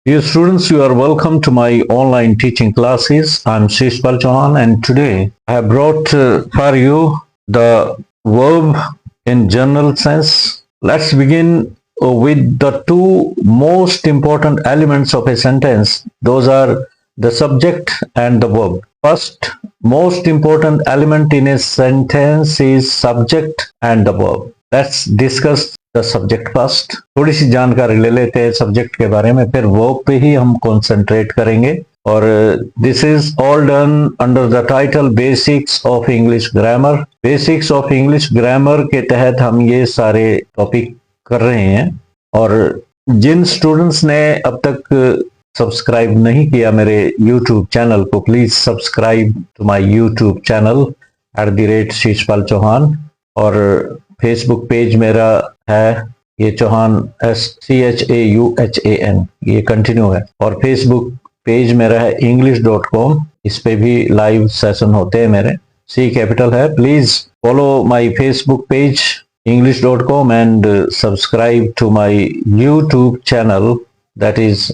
Dear students, you are welcome to my online teaching classes. I'm Shishpal Chauhan and today I have brought for you the verb in general sense. Let's begin with the two most important elements of a sentence. Those are the subject and the verb. First, most important element in a sentence is subject and the verb. Let's discuss the subject first. थोड़ी सी जानकारी ले लेते हैं subject के बारे में, फिर verb पे ही हम कंसंट्रेट करेंगे। और this is all done under the title basics of English grammar. Basics of English grammar के तहत हम ये सारे टॉपिक कर रहे हैं। और जिन स्टूडेंट्स ने अब तक सब्सक्राइब नहीं किया मेरे यूट्यूब चैनल को, please subscribe to my YouTube channel @Shishpal Chauhan. और फेसबुक पेज मेरा है ये चौहान SCHAUHAN, ये कंटिन्यू है। और फेसबुक पेज मेरा है english.com, इस पे भी लाइव सेशन होते हैं मेरे। C कैपिटल है। Please follow my Facebook page english.com and subscribe to my YouTube channel that is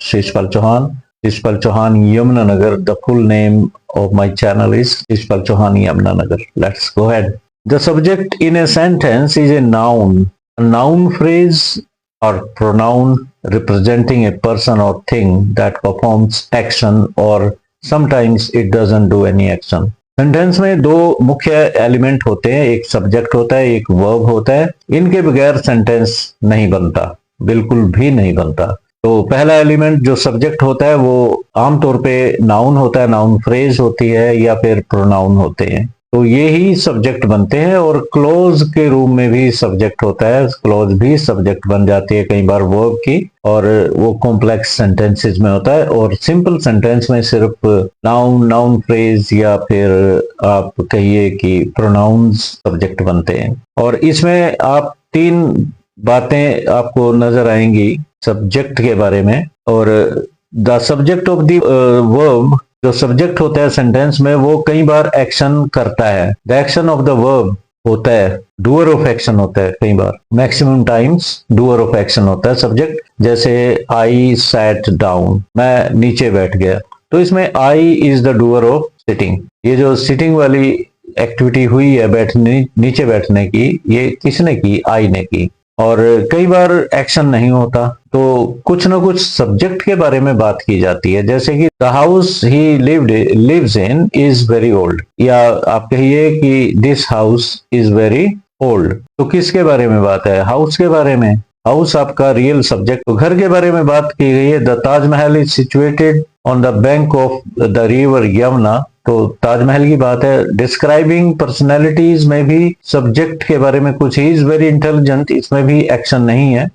@Shishpal Chauhan. Shishpal Chauhan, Yamunanagar. The full name of my channel is Shishpal Chauhan, Yamunanagar. Let's go ahead. The subject in a sentence is a noun. A noun phrase or pronoun representing a person or thing that performs action or sometimes it doesn't do any action. Sentence में दो मुख्य element होते हैं, एक subject होता है, एक verb होता है। इनके बगैर सेंटेंस नहीं बनता, बिल्कुल भी नहीं बनता। तो पहला एलिमेंट जो सब्जेक्ट होता है वो आमतौर पे नाउन होता है, नाउन फ्रेज होती है या फिर प्रोनाउन होते हैं, तो ये ही सब्जेक्ट बनते हैं। और क्लोज के रूप में भी सब्जेक्ट होता है, क्लोज भी सब्जेक्ट बन जाती है कई बार वर्ब की, और वो कॉम्प्लेक्स सेंटेंसेस में होता है। और सिंपल सेंटेंस में सिर्फ नाउन, नाउन फ्रेज या फिर आप कहिए कि प्रोनाउंस सब्जेक्ट बनते हैं। और इसमें आप तीन बातें आपको नजर आएंगी सब्जेक्ट के बारे में। और the subject of the verb, जो सब्जेक्ट होता है सेंटेंस में, वो कई बार एक्शन करता है। The action of the verb होता है, डूअर ऑफ एक्शन होता है कई बार, maximum times doer of action होता है सब्जेक्ट। जैसे आई सैट डाउन, मैं नीचे बैठ गया, तो इसमें I is the doer of sitting. ये जो सिटिंग वाली एक्टिविटी हुई है बैठने, नीचे बैठने की, ये किसने की? आई ने की। और कई बार एक्शन नहीं होता, तो कुछ ना कुछ सब्जेक्ट के बारे में बात की जाती है। जैसे कि the house he lives in is very old, या आप कहिए कि this house is very old. तो किसके बारे में बात है? हाउस के बारे में। हाउस आपका रियल सब्जेक्ट। तो घर के बारे में बात की गई है। The Taj Mahal is situated on the bank of the river Yamuna, तो ताजमहल की बात है। डिस्क्राइबिंग पर्सनैलिटीज में भी सब्जेक्ट के बारे में कुछ, ही इज वेरी इंटेलिजेंट, इसमें भी एक्शन नहीं है।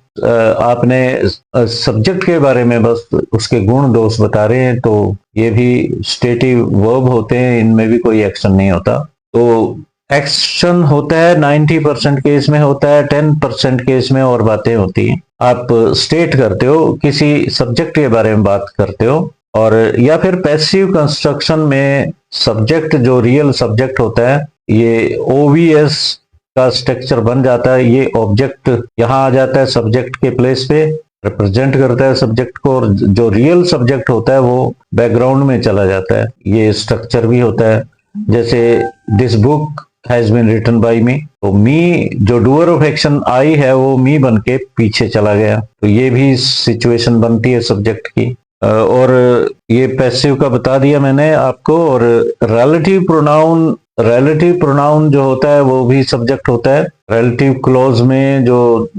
आपने सब्जेक्ट के बारे में बस उसके गुण दोष बता रहे हैं, तो ये भी स्टेटिव वर्ब होते हैं, इनमें भी कोई एक्शन नहीं होता। तो एक्शन होता है 90% केस में होता है, 10% केस में और बातें होती हैं। आप स्टेट करते हो, किसी सब्जेक्ट के बारे में बात करते हो। और या फिर पैसिव कंस्ट्रक्शन में सब्जेक्ट जो रियल सब्जेक्ट होता है, ये OVS का स्ट्रक्चर बन जाता है। ये ऑब्जेक्ट यहाँ आ जाता है सब्जेक्ट के प्लेस पे, रिप्रेजेंट करता है सब्जेक्ट को, और जो रियल सब्जेक्ट होता है वो बैकग्राउंड में चला जाता है। ये स्ट्रक्चर भी होता है। जैसे this book has been written by me, तो मी जो डूअर ऑफ एक्शन आई है वो मी बन के पीछे चला गया, तो ये भी सिचुएशन बनती है सब्जेक्ट की। और ये पैसिव का बता दिया मैंने आपको। और रिलेटिव प्रोनाउन जो होता है वो भी सब्जेक्ट होता है। रिलेटिव क्लोज में जो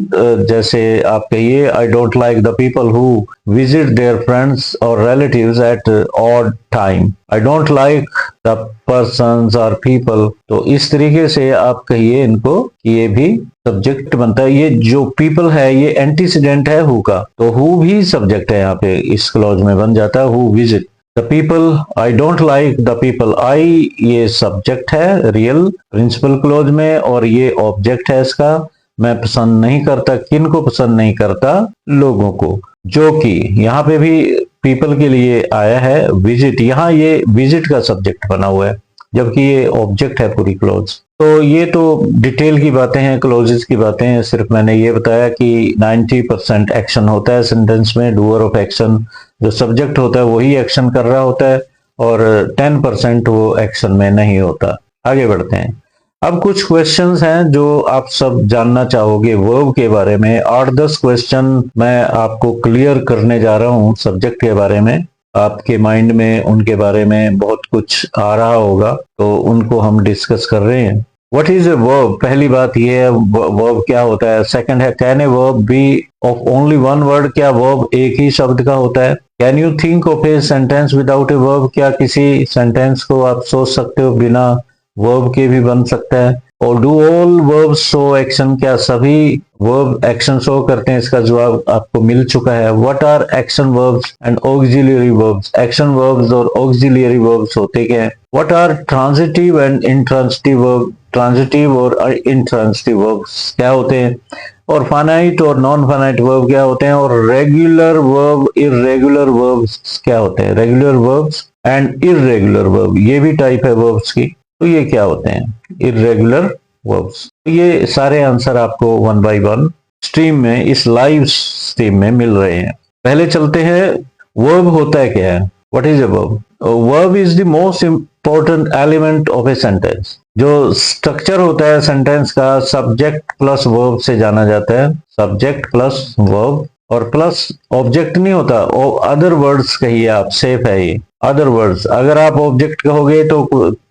जैसे आप कहिए I don't like the people who visit their friends और relatives at odd time, I don't like the persons और पीपल, तो इस तरीके से आप कहिए इनको कि ये भी सब्जेक्ट बनता है। ये जो पीपल है ये एंटीसीडेंट है हु का, तो हु भी सब्जेक्ट है यहाँ पे, इस क्लॉज में बन जाता है who visit the people. I don't like the people, I ये सब्जेक्ट है रियल प्रिंसिपल क्लॉज में, और ये ऑब्जेक्ट है इसका। मैं पसंद नहीं करता, किन को पसंद नहीं करता? लोगों को। जो कि यहाँ पे भी पीपल के लिए आया है विजिट, यहाँ ये विजिट का सब्जेक्ट बना हुआ है, जबकि ये ऑब्जेक्ट है पूरी क्लॉज। तो ये तो डिटेल की बातें हैं, क्लोजेस की बातें हैं। सिर्फ मैंने ये बताया कि 90% एक्शन होता है सेंटेंस में, डूअर ऑफ एक्शन, जो सब्जेक्ट होता है वही एक्शन कर रहा होता है, और 10% वो एक्शन में नहीं होता। आगे बढ़ते हैं। अब कुछ क्वेश्चंस हैं जो आप सब जानना चाहोगे वर्ब के बारे में। 8-10 क्वेश्चन मैं आपको क्लियर करने जा रहा हूँ सब्जेक्ट के बारे में। आपके माइंड में उनके बारे में बहुत कुछ आ रहा होगा, तो उनको हम डिस्कस कर रहे हैं। What is a verb? पहली बात ये है वर्ब क्या होता है। सेकंड है, can a verb B of only one word? क्या वर्ब एक ही शब्द का होता है? Can you think of a sentence without a verb? क्या किसी सेंटेंस को आप सोच सकते हो बिना वर्ब के भी बन सकता है? और do all verbs show action? क्या सभी वर्ब एक्शन शो करते हैं? इसका जवाब आपको मिल चुका है। What are action verbs and auxiliary verbs? Action verbs और ऑक्सिलियरी वर्ब्स होते क्या है? What are transitive and intransitive verb? Transitive और इंट्रांजिटिव वर्ब्स क्या होते हैं? और फाइनाइट और नॉन फाइनाइट वर्ब क्या होते हैं? और रेगुलर वर्ब, इर्रेगुलर वर्ब्स क्या होते हैं? Regular verbs and irregular verb, ये भी टाइप है वर्ब्स की। तो ये क्या होते हैं? Irregular verbs. ये सारे आंसर आपको 1 by 1 स्ट्रीम में, इस लाइव स्ट्रीम में मिल रहे हैं। पहले चलते हैं, वर्ब होता है क्या है? What is a verb? Verb is the most important element of a sentence. जो स्ट्रक्चर होता है सेंटेंस का, सब्जेक्ट प्लस वर्ब से जाना जाता है। सब्जेक्ट प्लस वर्ब, और प्लस ऑब्जेक्ट नहीं होता, अदर वर्ड्स कहिए आप, सेफ है ये। अदर वर्ड्स, अगर आप ऑब्जेक्ट कहोगे तो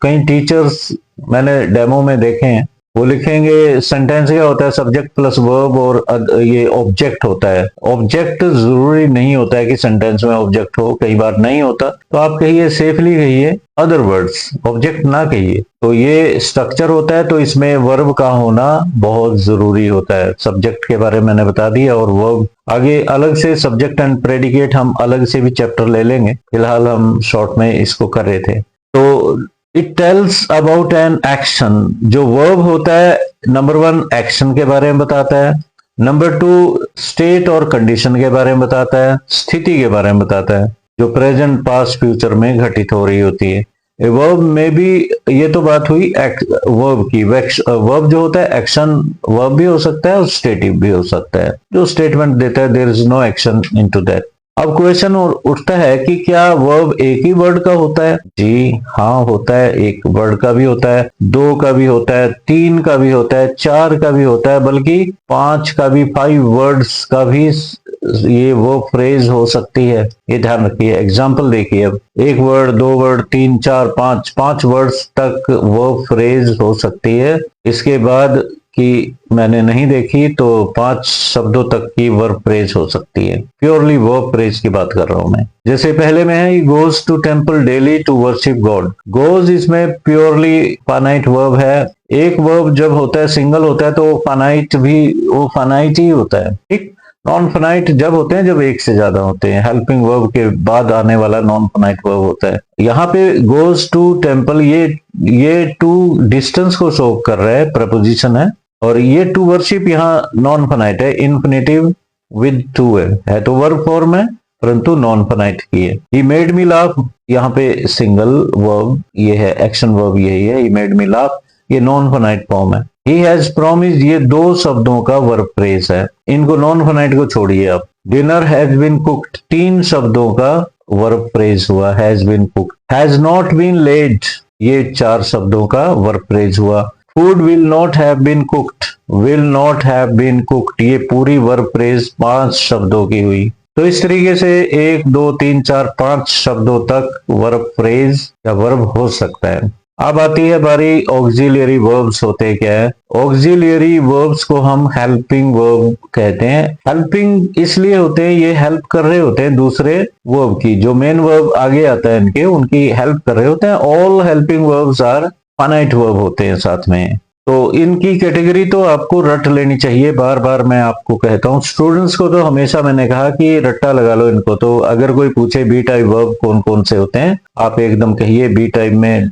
कई टीचर्स मैंने डेमो में देखे हैं, वो लिखेंगे सेंटेंस क्या होता है, सब्जेक्ट प्लस वर्ब और ये ऑब्जेक्ट होता है। ऑब्जेक्ट जरूरी नहीं होता है कि सेंटेंस में ऑब्जेक्ट हो, कई बार नहीं होता। तो आप कहिए, सेफली कहिए अदर वर्ड्स, ऑब्जेक्ट ना कहिए। तो ये स्ट्रक्चर होता है, तो इसमें वर्ब का होना बहुत जरूरी होता है। सब्जेक्ट के बारे में मैंने बता दिया, और वर्ब आगे अलग से, सब्जेक्ट एंड प्रेडिकेट हम अलग से भी चैप्टर ले लेंगे, फिलहाल हम शॉर्ट में इसको कर रहे थे। तो it tells about an action. जो वर्ब होता है, नंबर 1 एक्शन के बारे में बताता है, नंबर 2 स्टेट और कंडीशन के बारे में बताता है, स्थिति के बारे में बताता है, जो प्रेजेंट पास्ट फ्यूचर में घटित हो रही होती है। वर्ब में भी, ये तो बात हुई वर्ब की। वर्ब जो होता है, एक्शन वर्ब भी हो सकता है और स्टेटिव भी हो सकता है। जो स्टेटमेंट देता है, there is no action into that. अब क्वेश्चन उठता है कि क्या वर्ब एक ही वर्ड का होता है? जी हाँ, होता है। एक वर्ड का भी होता है, 2 का भी होता है, 3 का भी होता है, 4 का भी होता है, बल्कि 5 का भी, 5 वर्ड्स का भी ये वो फ्रेज हो सकती है। ये ध्यान रखिए। एग्जाम्पल देखिए, अब 1 वर्ड, 2 वर्ड, 3, 4, 5 वर्ड्स तक वो फ्रेज हो सकती है। इसके बाद की मैंने नहीं देखी, तो 5 शब्दों तक की वर्ब फ्रेज हो सकती है। प्योरली वर्ब फ्रेज की बात कर रहा हूं मैं। जैसे पहले में है, goes to temple daily to worship God. Goes इसमें प्योरली फाइनाइट वर्ब है। एक वर्ब जब होता है, सिंगल होता है, तो फाइनाइट भी वो फाइनाइट ही होता है, ठीक। नॉन फाइनाइट जब होते हैं, जब एक से ज्यादा होते हैं। हेल्पिंग वर्ब के बाद आने वाला नॉन फाइनाइट वर्ब होता है। यहाँ पे गोज टू टेम्पल, ये टू डिस्टेंस को शो कर रहा है, प्रपोजिशन है। और ये टू वर्शिप यहाँ नॉन फाइनाइट है, इन्फिनेटिव विद टू है तो वर्ब फॉर्म है, परंतु नॉन फाइनाइट की है। ही मेड मी लाफ, यहाँ पे सिंगल वर्ब ये है, एक्शन वर्ब यही है, ही मेड मी लाफ, ये नॉन फाइनाइट फॉर्म है। ही हैज प्रॉमिस्ड, ये 2 शब्दों का वर्ब फ्रेज है। इनको नॉन फाइनाइट को छोड़िए आप। डिनर हैज बीन कुक्ड, 3 शब्दों का वर्ब फ्रेज हुआ, has been cooked. Has not been laid, ये 4 शब्दों का वर्ब फ्रेज हुआ। Food will not have been cooked, will not have been cooked, ये पूरी वर्ब फ्रेज 5 शब्दों की हुई। तो इस तरीके से 1, 2, 3, 4, 5 शब्दों तक वर्ब फ्रेज या वर्ब हो सकता है। अब आती है बारी ऑक्सिलियरी वर्ब्स होते क्या है। ऑक्सिलियरी वर्ब्स को हम हेल्पिंग वर्ब कहते हैं। हेल्पिंग इसलिए होते हैं, ये हेल्प कर रहे होते हैं दूसरे वर्ब की, जो मेन वर्ब आगे आता है इनके, उनकी हेल्प कर रहे होते हैं। All helping verbs are finite verb होते हैं साथ में। तो इनकी कैटेगरी तो आपको रट लेनी चाहिए, बार बार मैं आपको कहता हूँ। स्टूडेंट्स को तो हमेशा मैंने कहा कि रट्टा लगा लो इनको। तो अगर कोई पूछे बी टाइप वर्ब कौन कौन से होते हैं, आप एकदम कहिए बी टाइप में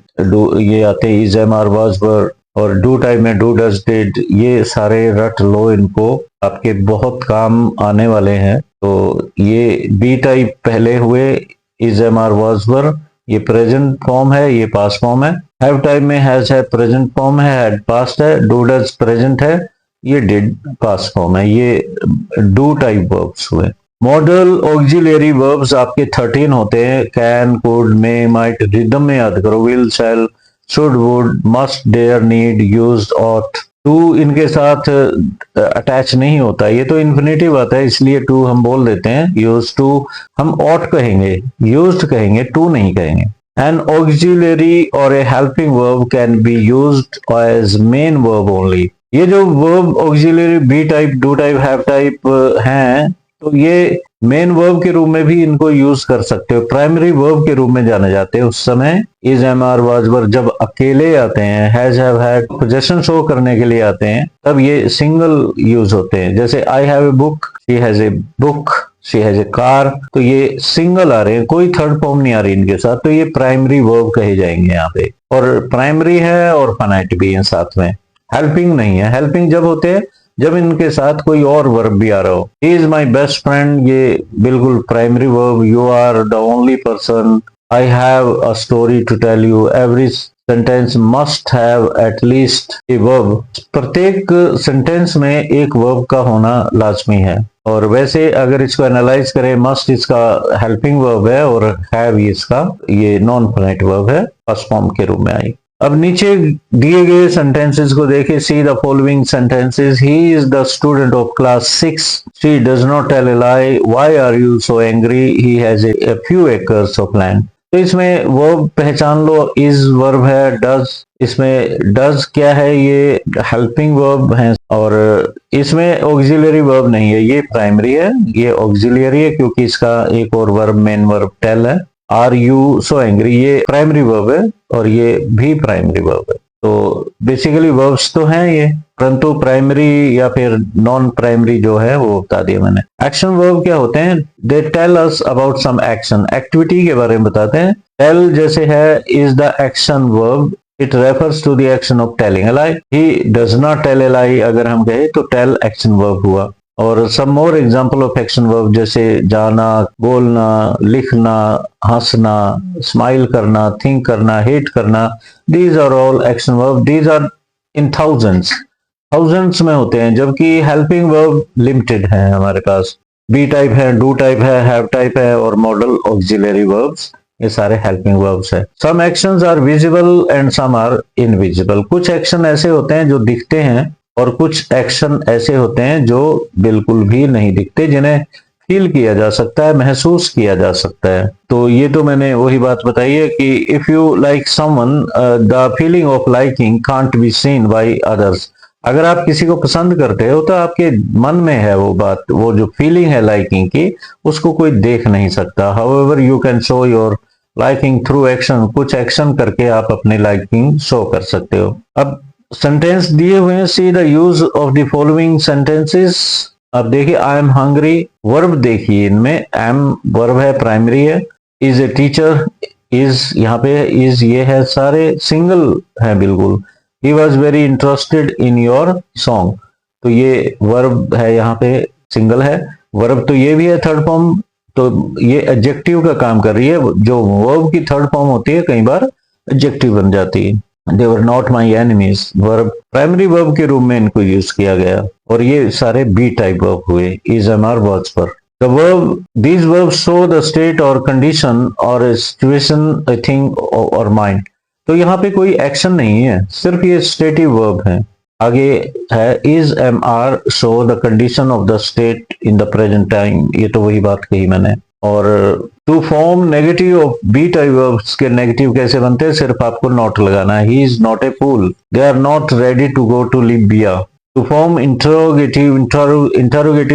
ये आते हैं, इज, एम, आर, वाज, वर, और डू टाइप में डू, डज, डिड, ये सारे रट लो इनको, आपके बहुत काम आने वाले हैं। तो ये बी टाइप पहले हुए, is, am, are, was, were, ये प्रेजेंट फॉर्म है, ये पास्ट फॉर्म है। हैव टाइप में हैज है प्रेजेंट फॉर्म है, हैड पास्ट है, डू डज प्रेजेंट है, ये डिड पास्ट फॉर्म है, ये डू टाइप वर्ब्स हुए। मॉडल ऑक्सिलरी वर्ब्स आपके 13 होते हैं, can, could, may, might, rhythm में याद करो, will, shall, should, would, must, dare, need, used, ought. To इनके साथ अटैच नहीं होता, ये तो इन्फिनेटिव आता है इसलिए टू हम बोल देते हैं, यूज टू हम ऑट कहेंगे, यूज्ड कहेंगे, टू नहीं कहेंगे। An auxiliary or a helping verb can be used as main verb only। ये जो verb auxiliary be type, do type, have type हैं, तो ये मेन वर्ब के रूप में भी इनको यूज कर सकते हो, प्राइमरी वर्ब के रूप में जाने जाते हैं। उस समय इज, एम, आर, वाज, वर जब अकेले आते हैं, has, have, had possession show करने के लिए आते हैं, तब ये सिंगल यूज होते हैं। जैसे I have a book, she has a book, she has a car, तो ये सिंगल आ रहे हैं, कोई थर्ड फॉर्म नहीं आ रही इनके साथ, तो ये प्राइमरी वर्ब कहे जाएंगे यहाँ पे। और प्राइमरी है और फाइनाइट भी है साथ में, हेल्पिंग नहीं है। हेल्पिंग जब होते हैं जब इनके साथ कोई और वर्ब भी आ रहा हो। He is my best friend, ये बिल्कुल primary verb. You are the only person, I have a story to tell you, every sentence must have at least a verb. प्रत्येक सेंटेंस में एक वर्ब का होना लाजमी है। और वैसे अगर इसको एनालाइज करें, मस्ट इसका हेल्पिंग वर्ब है और हैव इसका ये नॉन फाइनाइट वर्ब है, फर्स्ट फॉर्म के रूप में आई। अब नीचे दिए गए सेंटेंसेस को देखें। See the following sentences, he is the student of class 6, she does not tell a lie, why are you so angry, he has a few acres of land. तो इसमें वर्ब पहचान लो, इज वर्ब है, does, इसमें does क्या है, ये helping verb है, और इसमें ऑक्सिलरी वर्ब नहीं है, ये प्राइमरी है, ये ऑक्सिलरी है क्योंकि इसका एक और वर्ब मेन वर्ब टेल है। आर यू सो एंग्री ये प्राइमरी वर्ब है और ये भी प्राइमरी वर्ब है। तो बेसिकली वर्ब्स तो हैं ये, परंतु प्राइमरी या फिर नॉन प्राइमरी जो है वो बता दिया मैंने। एक्शन वर्ब क्या होते हैं? They tell us about some action, activity के बारे में बताते हैं। टेल जैसे है is the action verb, it refers to the action of telling a lie. He does not tell a lie अगर हम कहें तो टेल एक्शन वर्ब हुआ। और some more example of action verb जैसे जाना, बोलना, लिखना, हंसना, स्माइल करना, थिंक करना, हेट करना, these are all action verb. These are in thousands में होते हैं, जबकि हेल्पिंग वर्ब लिमिटेड है हमारे पास। बी टाइप है, डू टाइप है, हैव टाइप है और मॉडल ऑक्सिलरी वर्ब्स, ये सारे हेल्पिंग वर्ब्स है। Some actions are visible and some are invisible. कुछ एक्शन ऐसे होते हैं जो दिखते हैं और कुछ एक्शन ऐसे होते हैं जो बिल्कुल भी नहीं दिखते, जिन्हें फील किया जा सकता है, महसूस किया जा सकता है। तो ये तो मैंने वही बात बताई है कि if you like someone, the feeling of liking can't be seen by others. अगर आप किसी को पसंद करते हो तो आपके मन में है वो बात, वो जो फीलिंग है लाइकिंग की, उसको कोई देख नहीं सकता। However you can show your liking through action, कुछ एक्शन करके आप अपनी लाइकिंग शो कर सकते हो। अब सेंटेंस दिए हुए हैं, see the use of the following sentences. अब देखिए, आई एम हंग्री, वर्ब देखिए इनमें, एम वर्ब है, प्राइमरी है। इज ए टीचर, इज यहाँ पे इज ये है, सारे सिंगल है बिल्कुल। He was very interested in your song, तो ये वर्ब है यहाँ पे, सिंगल है। वर्ब तो ये भी है थर्ड फॉर्म, तो ये एडजेक्टिव का काम कर रही है। जो वर्ब की थर्ड फॉर्म होती है कई बार एडजेक्टिव बन जाती है। They were not my enemies, verb primary verb के रूप में इनको यूज किया गया। और ये सारे बी टाइप वर्ब हुए, इज, एम, आर, वर्ड्स पर। The verb, these verbs show the state or condition or a situation, a thing or mind। तो यहाँ पे कोई एक्शन नहीं है, सिर्फ ये स्टेटिव वर्ब है। आगे है is, am, are show the condition of the state in the present time, ये तो वही बात कही मैंने। और to form negative of be type verbs के नेगेटिव कैसे बनते हैं, सिर्फ आपको नॉट लगाना है। He is not a fool, they are not ready to go to Libya. To form interrogative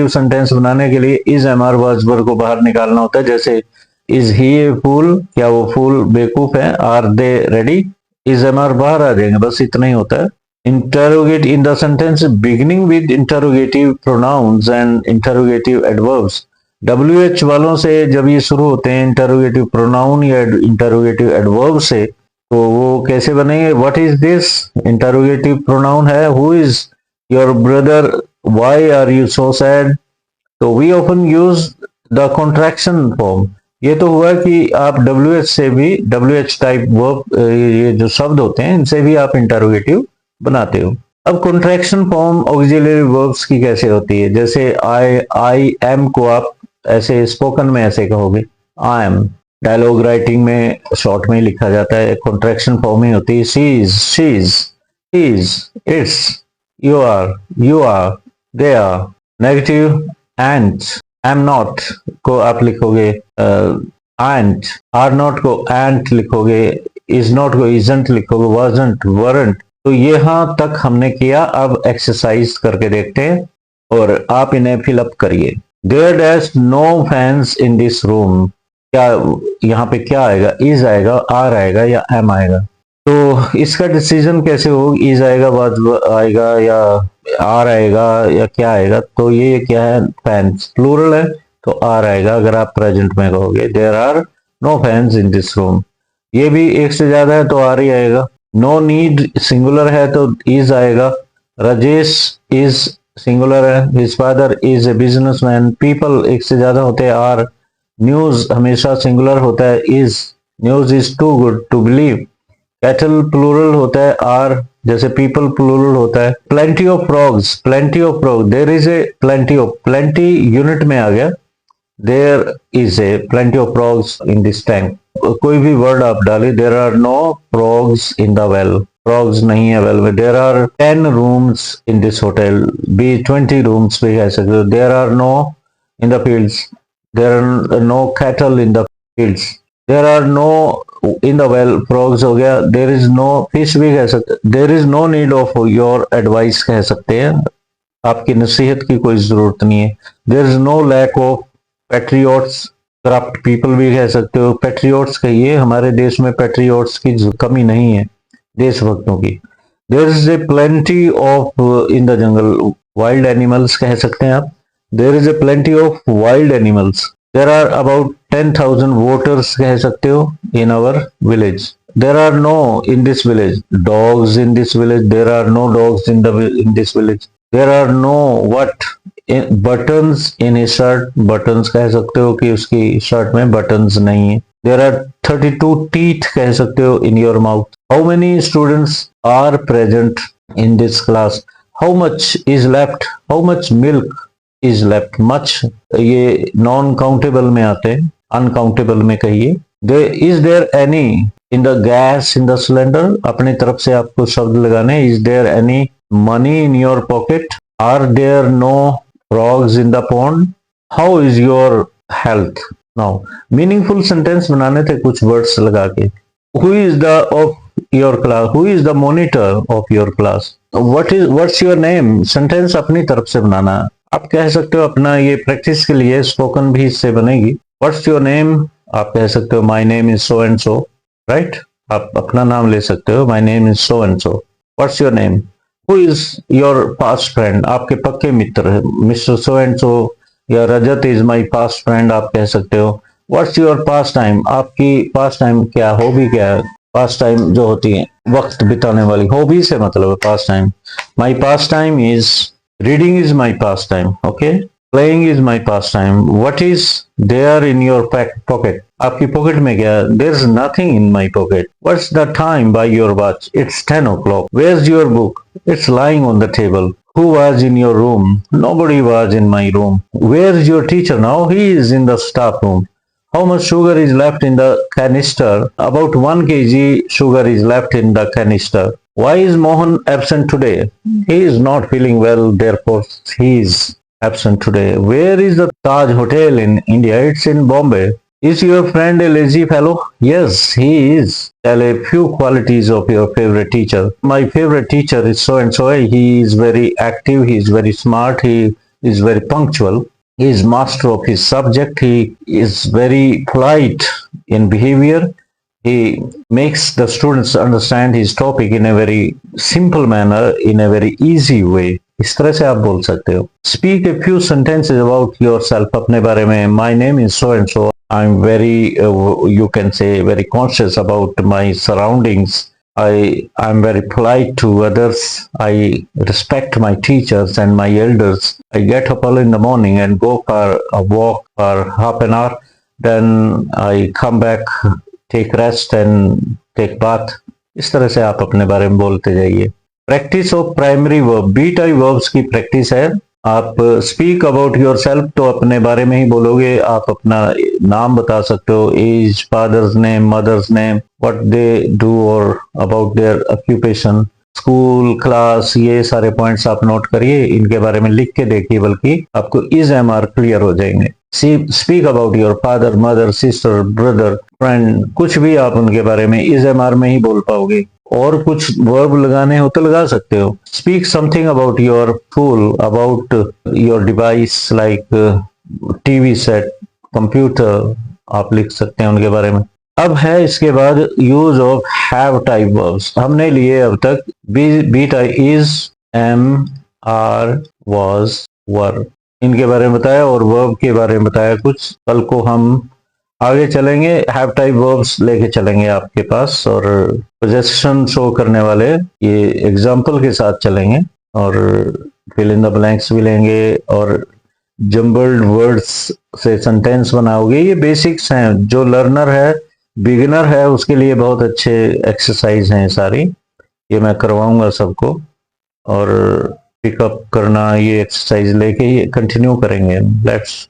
sentence बनाने के लिए इज, एम, आर वर्ब को बाहर निकालना होता है। जैसे इज ही ए फूल, क्या वो फूल बेवकूफ है। Are they ready, is, am, are बाहर आ जाएंगे, बस इतना ही होता है। Interrogate in the sentence beginning with interrogative pronouns and interrogative adverbs. WH वालों से जब ये शुरू होते हैं इंटरोगेटिव प्रोनाउन या इंटरोगेटिव एडवर्ब से, तो वो कैसे बनेंगे? What is this, interrogative pronoun है, who is your brother, why are you so sad. तो we often use the contraction form, ये तो हुआ कि आप WH से भी, WH टाइप वर्ब, ये जो शब्द होते हैं इनसे भी आप इंटरोगेटिव बनाते हो। अब कॉन्ट्रैक्शन फॉर्म ऑक्सिलरी वर्ब्स की कैसे होती है? जैसे आई एम को आप ऐसे स्पोकन में ऐसे कहोगे आई एम, डायलॉग राइटिंग में शॉर्ट में लिखा जाता है, कॉन्ट्रैक्शन फॉर्म ही होती है she is, it's, you are, they are. Negative and, am not को आप लिखोगे एंट, आर नॉट को एंट लिखोगे, इज नॉट को इजंट लिखोगे, वाजंट वरंट। तो यहां तक हमने किया। अब एक्सरसाइज करके देखते हैं और आप इन्हें फिलअप करिए। There dash no fans in this room. क्या यहाँ पे क्या आएगा? इज आएगा, आर आएगा या एम आएगा? तो इसका डिसीजन कैसे हो? इज आएगा, वाज आएगा या आर आएगा या क्या आएगा? तो ये क्या है? फैंस प्लूरल है तो आर आएगा अगर आप प्रेजेंट में कहोगे। There are no fans in this room. ये भी एक से ज्यादा है तो आर ही आएगा। नो नीड सिंगुलर है तो इज आएगा। राजेश इज सिंगुलर है, his father is a businessman. People एक से ज्यादा होते हैं आर। न्यूज हमेशा सिंगुलर होता है is, news is too good to believe. Cattle plural होता है आर, जैसे पीपल प्लूरल होता है। Plenty of frogs, plenty of frog, there is a plenty of, plenty unit में आ गया, there is a plenty of फ्रॉग्स इन दिस टैंक। कोई भी वर्ड आप डालें, there are no frogs in the well, frogs नहीं है वेल में। There are 10 rooms in this hotel, B 20 rooms भी कह सकते हो। There are no in the fields, there are no cattle in the fields. There are no in the well, frogs हो गया। There is no fish भी कह सकते, there is no need of your advice कह सकते हैं, आपकी नसीहत की कोई जरूरत नहीं है। There is no lack of patriots, corrupt people भी कह सकते हो। पैट्रियोट्स कहिए, हमारे देश में पैट्रियोट्स की कमी नहीं है, देशभक्तों की। There is a plenty of in the jungle, wild animals कह सकते हैं आप। There is a plenty of wild animals. There are about 10,000 voters कह सकते हो in our village. There are no in this village dogs in this village, there are no dogs in this village. There are no what buttons in a shirt, buttons कह सकते हो कि उसकी shirt में buttons नहीं है। There are 32 teeth कह सकते हो in your mouth. How many students are present in this class? How much is left, how much milk is left. Much ये नॉन काउंटेबल में आते हैं, अनकाउंटेबल में कहिए। Is there any in the gas in the cylinder, अपनी तरफ से आपको शब्द लगाने। Is there any money in your pocket? आर देयर नो frogs in the pond? How is your health now? Meaningful sentence बनाने थे कुछ वर्ड्स लगा के। Who is the of your class? Who is the monitor of your class? What's your name? Sentence अपनी तरफ से बनाना। आप कह सकते हो अपना, ये प्रैक्टिस के लिए स्पोकन भी इससे बनेगी। What's your name? आप कह सकते हो my name is so and so, right? आप अपना नाम ले सकते हो, my name is so and so. What's your name? Who is your past friend? आपके पक्के मित्र है, मिस्टर सो एंड सो, या रजत इज माई पास्ट फ्रेंड आप कह सकते हो। What's your past time? आपकी पास्ट टाइम क्या, हॉबी क्या है? पास्ट टाइम जो होती है वक्त बिताने वाली, हॉबी से मतलब है past time. My past time is reading, is my past time, okay. Playing is my past time. What is there in your pocket? आपकी पॉकेट में क्या? There is nothing in my pocket. What's the time by your watch? It's 10 o'clock. Where's your book? It's lying on the table. Who was in your room? Nobody was in my room. Where's your teacher now? He is in the staff room. How much sugar is left in the canister? About 1 kg sugar is left in the canister. Why is Mohan absent today? He is not feeling well, therefore he is absent today. Where is the Taj Hotel in India? It's in Bombay. Is your friend a lazy fellow? Yes, he is. Tell a few qualities of your favorite teacher. My favorite teacher is so and so. He is very active. He is very smart. He is very punctual. He is master of his subject. He is very polite in behavior. He makes the students understand his topic in a very simple manner, in a very easy way. इस तरह से आप बोल सकते हो। Speak a few sentences about yourself. अपने बारे में। My name is so and so. I'm very, you can say, very conscious about my surroundings. I'm very polite to others. I respect my teachers and my elders. I get up early in the morning and go for a walk for half an hour. then I come back, take rest and take bath. इस तरह से आप अपने बारे में बोलते जाइए। Practice of primary verb, be type verbs की प्रैक्टिस है। आप स्पीक अबाउट योर सेल्फ तो अपने बारे में ही बोलोगे, आप अपना नाम बता सकते हो, age, father's name, mother's name, what they do और about their occupation, school, class, ये सारे पॉइंट्स आप नोट करिए, इनके बारे में लिख के देखिए, बल्कि आपको इज एम आर क्लियर हो जाएंगे। Speak about your father, mother, sister, brother, friend, कुछ भी आप उनके बारे में इज एम आर में ही बोल पाओगे। और कुछ वर्ब लगाने हो तो लगा सकते हो। Speak something about your fool, about your device like TV set, computer, आप लिख सकते हैं उनके बारे में। अब है इसके बाद use of have type verbs. हमने लिए अब तक be type, is, am, are, was, were, इनके बारे में बताया और वर्ब के बारे में बताया कुछ। कल को हम आगे चलेंगे, हैव टाइप वर्ब्स लेके चलेंगे आपके पास और पोजेशन शो करने वाले ये एग्जाम्पल के साथ चलेंगे और फिल इन द ब्लैंक्स भी लेंगे और जम्बल्ड वर्ड्स से सेंटेंस बनाओगे। ये बेसिक्स हैं, जो लर्नर है, बिगिनर है, उसके लिए बहुत अच्छे एक्सरसाइज हैं सारी। ये मैं करवाऊंगा सबको और पिकअप करना, ये एक्सरसाइज लेके ये कंटिन्यू करेंगे। लेट्स